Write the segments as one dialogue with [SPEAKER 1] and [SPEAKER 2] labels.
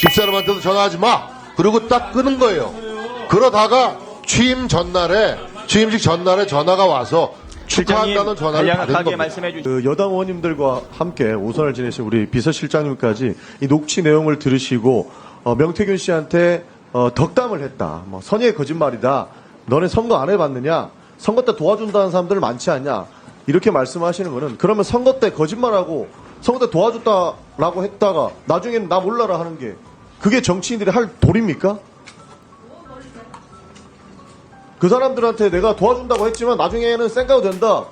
[SPEAKER 1] 집사람한테도 전화하지 마. 그리고 딱 끊은 거예요. 그러다가 취임식 전날에 전화가 와서 축하한다는 전화를 받은
[SPEAKER 2] 간략하게
[SPEAKER 1] 겁니다.
[SPEAKER 2] 말씀해 주시죠.
[SPEAKER 3] 그 여당 의원님들과 함께 오선을 지내신 우리 비서실장님까지 이 녹취 내용을 들으시고 명태균 씨한테 덕담을 했다. 뭐 선의의 거짓말이다. 너네 선거 안 해봤느냐? 선거 때 도와준다는 사람들 많지 않냐? 이렇게 말씀하시는 거는 그러면 선거 때 거짓말하고 선거 때 도와줬다라고 했다가 나중에는 나 몰라라 하는 게 그게 정치인들이 할 도리입니까? 그 사람들한테 내가 도와준다고 했지만 나중에는 쌩까도 된다.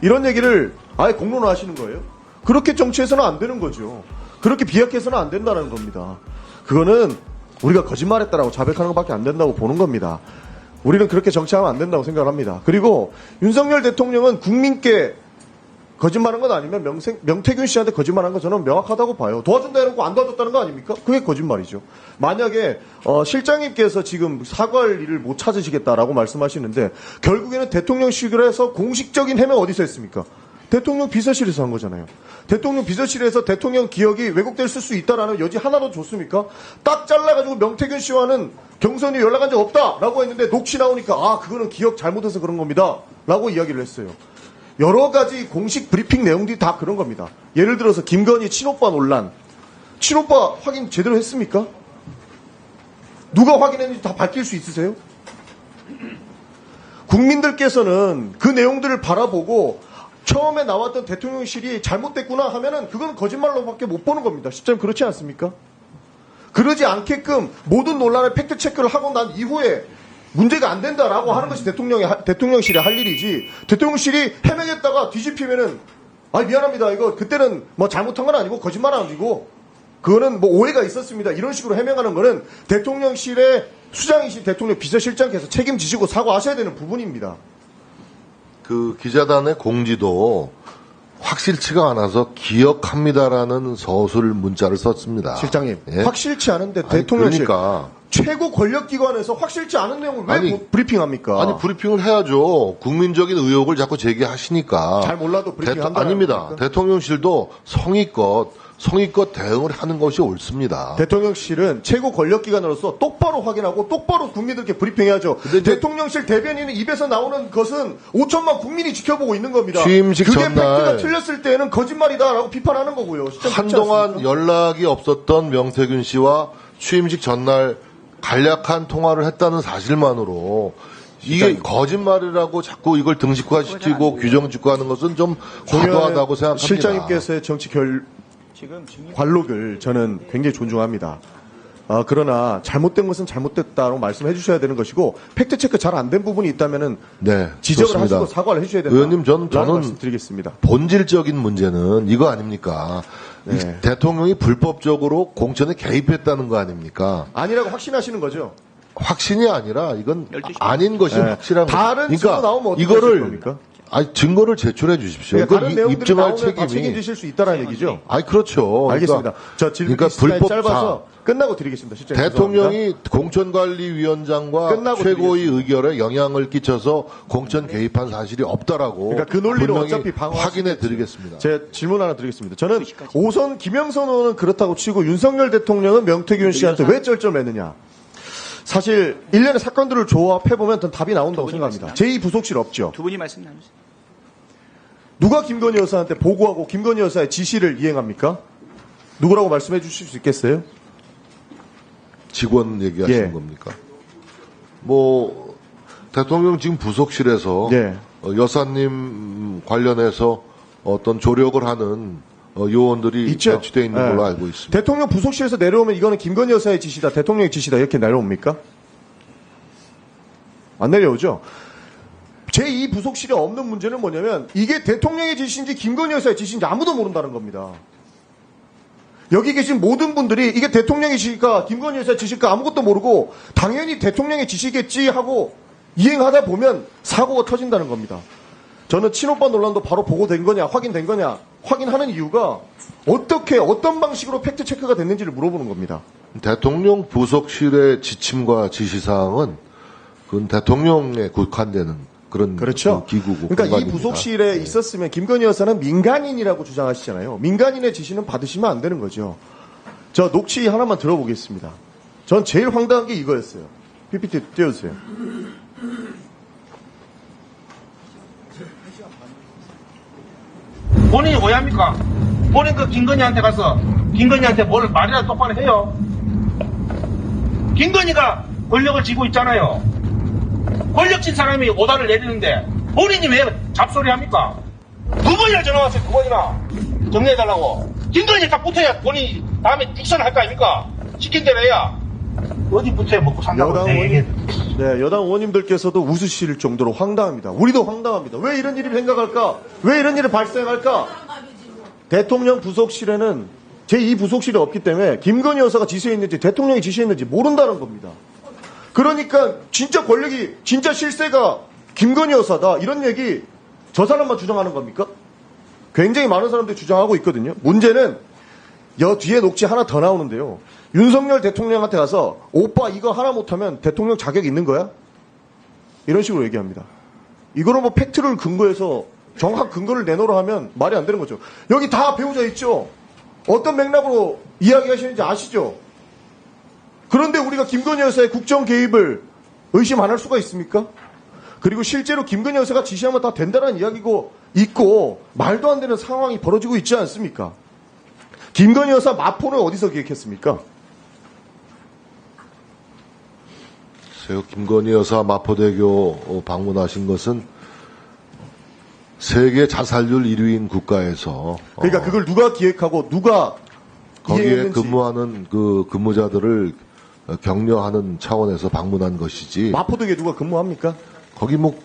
[SPEAKER 3] 이런 얘기를 아예 공론화하시는 거예요. 그렇게 정치해서는 안 되는 거죠. 그렇게 비약해서는 안 된다는 겁니다. 그거는 우리가 거짓말했다라고 자백하는 것밖에 안 된다고 보는 겁니다. 우리는 그렇게 정치하면 안 된다고 생각을 합니다. 그리고 윤석열 대통령은 국민께 거짓말한 건 아니면 명태균 씨한테 거짓말한 건 저는 명확하다고 봐요. 도와준다 해놓고 안 도와줬다는 거 아닙니까? 그게 거짓말이죠. 만약에 실장님께서 지금 사과할 일을 못 찾으시겠다라고 말씀하시는데 결국에는 대통령실에서 공식적인 해명 어디서 했습니까? 대통령 비서실에서 한 거잖아요. 대통령 비서실에서 대통령 기억이 왜곡될 수 있다라는 여지 하나도 줬습니까? 딱 잘라가지고 명태균 씨와는 경선이 연락한 적 없다라고 했는데 녹취 나오니까 그거는 기억 잘못해서 그런 겁니다. 라고 이야기를 했어요. 여러 가지 공식 브리핑 내용들이 다 그런 겁니다. 예를 들어서 김건희 친오빠 논란. 친오빠 확인 제대로 했습니까? 누가 확인했는지 다 밝힐 수 있으세요? 국민들께서는 그 내용들을 바라보고 처음에 나왔던 대통령실이 잘못됐구나 하면은 그건 거짓말로밖에 못 보는 겁니다. 실제로 그렇지 않습니까? 그러지 않게끔 모든 논란을 팩트 체크를 하고 난 이후에 문제가 안 된다라고 하는 것이 대통령실이 할 일이지. 대통령실이 해명했다가 뒤집히면은 미안합니다. 이거 그때는 뭐 잘못한 건 아니고 거짓말 아니고 그거는 뭐 오해가 있었습니다. 이런 식으로 해명하는 거는 대통령실의 수장이신 대통령 비서실장께서 책임지시고 사과하셔야 되는 부분입니다.
[SPEAKER 1] 그 기자단의 공지도 확실치가 않아서 기억합니다라는 서술 문자를 썼습니다.
[SPEAKER 3] 실장님,
[SPEAKER 1] 예?
[SPEAKER 3] 확실치 않은데 대통령실
[SPEAKER 1] 그러니까
[SPEAKER 3] 최고 권력기관에서 확실치 않은 내용을 왜 브리핑합니까?
[SPEAKER 1] 브리핑을 해야죠. 국민적인 의혹을 자꾸 제기하시니까.
[SPEAKER 3] 잘 몰라도 브리핑한다.
[SPEAKER 1] 아닙니다. 대통령실도 성의껏 대응을 하는 것이 옳습니다.
[SPEAKER 3] 대통령실은 최고 권력기관으로서 똑바로 확인하고 똑바로 국민들께 브리핑해야죠. 대통령실 대변인의 입에서 나오는 것은 5천만 국민이 지켜보고 있는 겁니다.
[SPEAKER 1] 취임식
[SPEAKER 3] 그게
[SPEAKER 1] 전날
[SPEAKER 3] 팩트가 틀렸을 때는 거짓말이다라고 비판하는 거고요.
[SPEAKER 1] 한동안 연락이 없었던 명태균 씨와 취임식 전날 간략한 통화를 했다는 사실만으로 이게 거짓말이라고 자꾸 이걸 등식화시키고 규정짓고하는 것은 좀 과도하다고 생각합니다.
[SPEAKER 3] 실장님께서의 정치 관록을 저는 굉장히 존중합니다. 그러나 잘못된 것은 잘못됐다고 말씀해 주셔야 되는 것이고 팩트체크 잘 안 된 부분이 있다면 지적을
[SPEAKER 1] 좋습니다.
[SPEAKER 3] 하시고 사과를 해주셔야 된다.
[SPEAKER 1] 의원님 저는
[SPEAKER 3] 말씀드리겠습니다.
[SPEAKER 1] 본질적인 문제는 이거 아닙니까?
[SPEAKER 3] 네.
[SPEAKER 1] 대통령이 불법적으로 공천에 개입했다는 거 아닙니까?
[SPEAKER 3] 아니라고 확신하시는 거죠?
[SPEAKER 1] 확신이 아니라 이건 아닌 것이 확실한 거죠.
[SPEAKER 3] 다른 증거 나오면 어떻게 하실 겁니까?
[SPEAKER 1] 증거를 제출해 주십시오.
[SPEAKER 3] 그러니까 다른 내용들이
[SPEAKER 1] 입증할
[SPEAKER 3] 나오면 다
[SPEAKER 1] 책임이
[SPEAKER 3] 책임지실 수 있다는 얘기죠.
[SPEAKER 1] 그렇죠.
[SPEAKER 3] 알겠습니다. 저 질문 시간이 짧아서 끝나고 드리겠습니다. 실장님.
[SPEAKER 1] 대통령이 공천관리위원장과 최고의 의결에 영향을 끼쳐서 공천 개입한 사실이 없다라고
[SPEAKER 3] 그러니까 그 논리를 어차피
[SPEAKER 1] 확인해 드리겠습니다.
[SPEAKER 3] 제 질문 하나 드리겠습니다. 저는 오선 김영선 의원은 그렇다고 치고 윤석열 대통령은 명태균 씨한테 왜 쩔쩔매느냐. 사실 일련의 사건들을 조합해보면 답이 나온다고 생각합니다. 제2부속실 없죠.
[SPEAKER 2] 두 분이 말씀 나누세요.
[SPEAKER 3] 누가 김건희 여사한테 보고하고 김건희 여사의 지시를 이행합니까? 누구라고 말씀해 주실 수 있겠어요?
[SPEAKER 1] 직원 얘기하시는 겁니까? 대통령 지금 부속실에서 여사님 관련해서 어떤 조력을 하는 요원들이 배치되어 있는 걸로 알고 있습니다.
[SPEAKER 3] 대통령 부속실에서 내려오면 이거는 김건희 여사의 지시다, 대통령의 지시다 이렇게 내려옵니까? 안 내려오죠? 제2부속실에 없는 문제는 뭐냐면 이게 대통령의 지시인지 김건희 여사의 지시인지 아무도 모른다는 겁니다. 여기 계신 모든 분들이 이게 대통령의 지시일까 김건희 여사의 지시일까 아무것도 모르고 당연히 대통령의 지시겠지 하고 이행하다 보면 사고가 터진다는 겁니다. 저는 친오빠 논란도 바로 보고된 거냐 확인된 거냐 확인하는 이유가 어떤 방식으로 팩트체크가 됐는지를 물어보는 겁니다.
[SPEAKER 1] 대통령 부속실의 지침과 지시사항은 그건 대통령에 국한되는 그런
[SPEAKER 3] 그렇죠.
[SPEAKER 1] 기구고
[SPEAKER 3] 그러니까
[SPEAKER 1] 공간입니다.
[SPEAKER 3] 이 부속실에 있었으면 김건희 여사는 민간인이라고 주장하시잖아요. 민간인의 지시는 받으시면 안 되는 거죠. 저 녹취 하나만 들어보겠습니다. 전 제일 황당한 게 이거였어요. PPT 띄워주세요.
[SPEAKER 2] 본인이 오해합니까? 본인 그 김건희한테 가서 김건희한테 뭘 말이라도 똑바로 해요. 김건희가 권력을 쥐고 있잖아요. 권력진 사람이 오다를 내리는데 본인이 왜 잡소리 합니까? 두 번이나 전화 왔어요. 두 번이나 정리해달라고. 김건희 딱 붙어야 본인이 다음에 딕션 할 거 아닙니까? 시킨 대로 해야. 어디 붙어야 먹고 산다고.
[SPEAKER 3] 여당 의원님들께서도 웃으실 정도로 황당합니다. 우리도 황당합니다. 왜 이런 일이 생각할까? 왜 이런 일이 발생할까? 대통령 부속실에는 제2부속실이 없기 때문에 김건희 여사가 지시했는지 대통령이 지시했는지 모른다는 겁니다. 그러니까 진짜 권력이 진짜 실세가 김건희 여사다 이런 얘기 저 사람만 주장하는 겁니까? 굉장히 많은 사람들이 주장하고 있거든요. 문제는 뒤에 녹취 하나 더 나오는데요. 윤석열 대통령한테 가서 오빠 이거 하나 못하면 대통령 자격 있는 거야? 이런 식으로 얘기합니다. 이거로 뭐 팩트를 근거해서 정확한 근거를 내놓으라 하면 말이 안 되는 거죠. 여기 다 배우자 있죠? 어떤 맥락으로 이야기하시는지 아시죠? 그런데 우리가 김건희 여사의 국정 개입을 의심 안 할 수가 있습니까? 그리고 실제로 김건희 여사가 지시하면 다 된다는 이야기고 있고 말도 안 되는 상황이 벌어지고 있지 않습니까? 김건희 여사 마포는 어디서 기획했습니까?
[SPEAKER 1] 김건희 여사 마포대교 방문하신 것은 세계 자살률 1위인 국가에서
[SPEAKER 3] 그러니까 그걸 누가 기획하고 누가
[SPEAKER 1] 거기에
[SPEAKER 3] 이해했는지.
[SPEAKER 1] 근무하는 그 근무자들을 격려하는 차원에서 방문한 것이지.
[SPEAKER 3] 마포대교에 누가 근무합니까?
[SPEAKER 1] 거기 뭐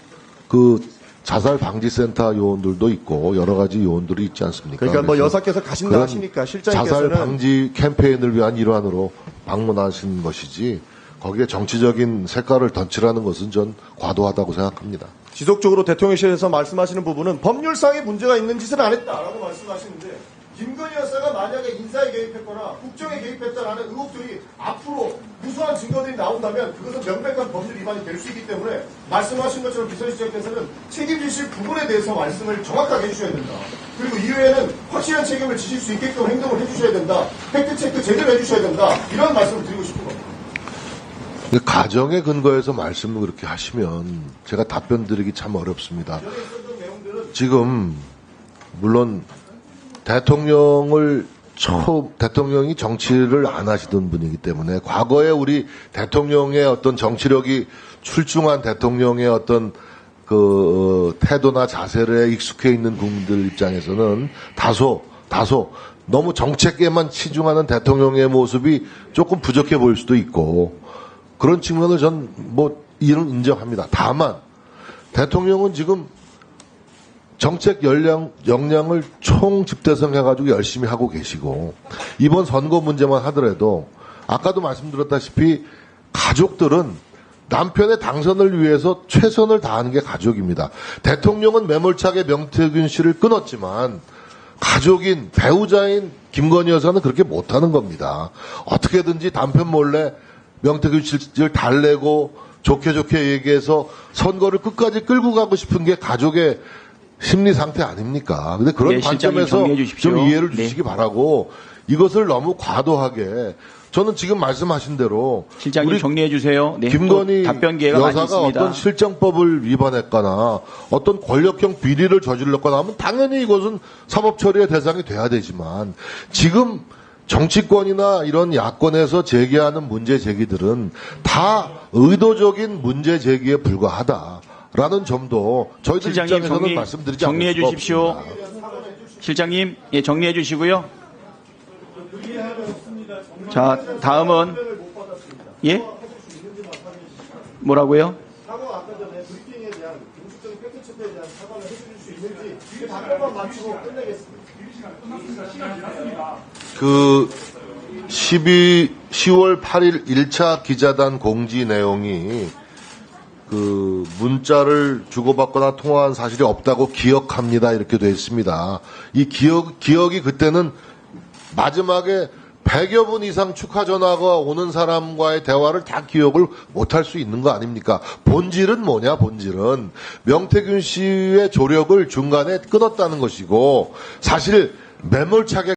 [SPEAKER 1] 그 자살 방지 센터 요원들도 있고 여러 가지 요원들이 있지 않습니까?
[SPEAKER 3] 그러니까 뭐
[SPEAKER 1] 그래서
[SPEAKER 3] 여사께서 가신다
[SPEAKER 1] 그런
[SPEAKER 3] 하시니까
[SPEAKER 1] 자살
[SPEAKER 3] 실장님께서는
[SPEAKER 1] 방지 캠페인을 위한 일환으로 방문하신 것이지 거기에 정치적인 색깔을 덧칠하는 것은 전 과도하다고 생각합니다.
[SPEAKER 3] 지속적으로 대통령실에서 말씀하시는 부분은 법률상의 문제가 있는 짓은 안 했다라고 말씀하시는데 김건희 여사가 만약에 인사에 개입했거나 국정에 개입했다라는 의혹들이 앞으로 무수한 증거들이 나온다면 그것은 명백한 법률 위반이 될 수 있기 때문에 말씀하신 것처럼 비서실장께서는 책임지실 부분에 대해서 말씀을 정확하게 해주셔야 된다. 그리고 이후에는 확실한 책임을 지실 수 있게끔 행동을 해주셔야 된다. 팩트체크 제대로 해주셔야 된다. 이런 말씀을 드리고 싶은 겁니다.
[SPEAKER 1] 가정에 근거해서 말씀을 그렇게 하시면 제가 답변 드리기 참 어렵습니다. 지금 물론 대통령이 정치를 안 하시던 분이기 때문에 과거에 우리 대통령의 어떤 정치력이 출중한 대통령의 어떤 그 태도나 자세에 익숙해 있는 국민들 입장에서는 다소 너무 정책에만 치중하는 대통령의 모습이 조금 부족해 보일 수도 있고 그런 측면을 전 뭐 이런 인정합니다. 다만 대통령은 지금 정책 역량을 총 집대성해가지고 열심히 하고 계시고 이번 선거 문제만 하더라도 아까도 말씀드렸다시피 가족들은 남편의 당선을 위해서 최선을 다하는 게 가족입니다. 대통령은 매몰차게 명태균 씨를 끊었지만 가족인 배우자인 김건희 여사는 그렇게 못하는 겁니다. 어떻게든지 남편 몰래 명태균 씨를 달래고 좋게 얘기해서 선거를 끝까지 끌고 가고 싶은 게 가족의 심리 상태 아닙니까? 근데 그런
[SPEAKER 4] 네, 실장님
[SPEAKER 1] 관점에서
[SPEAKER 4] 정리해 주십시오.
[SPEAKER 1] 좀 이해를 주시기
[SPEAKER 4] 네.
[SPEAKER 1] 바라고 이것을 너무 과도하게 저는 지금 말씀하신 대로
[SPEAKER 4] 실장님
[SPEAKER 1] 우리
[SPEAKER 4] 정리해 주세요. 네,
[SPEAKER 1] 김건희
[SPEAKER 4] 또 답변 기회가 많이
[SPEAKER 1] 여사가
[SPEAKER 4] 있습니다.
[SPEAKER 1] 어떤 실정법을 위반했거나 어떤 권력형 비리를 저질렀거나 하면 당연히 이것은 사법 처리의 대상이 돼야 되지만 지금 정치권이나 이런 야권에서 제기하는 문제 제기들은 다 의도적인 문제 제기에 불과하다라는 점도 저희들
[SPEAKER 4] 실장님
[SPEAKER 1] 입장에서는 말씀드리지
[SPEAKER 4] 정리해
[SPEAKER 1] 않을 수가
[SPEAKER 4] 주십시오.
[SPEAKER 1] 없습니다.
[SPEAKER 4] 실장님, 예, 정리해 주시고요. 자, 다음은 예? 뭐라고요?
[SPEAKER 3] 사과 아까 전에 브리핑에 대한 공식적인 팩트체크에 대한 사과를 해주실 수 있는지 그 답변만 마치고 끝내겠습니다.
[SPEAKER 1] 그 10월 8일 1차 기자단 공지 내용이 그 문자를 주고받거나 통화한 사실이 없다고 기억합니다. 이렇게 되어 있습니다. 이 기억이 그때는 마지막에 100여 분 이상 축하 전화가 오는 사람과의 대화를 다 기억을 못할 수 있는 거 아닙니까? 본질은 뭐냐, 본질은. 명태균 씨의 조력을 중간에 끊었다는 것이고, 사실 매몰차게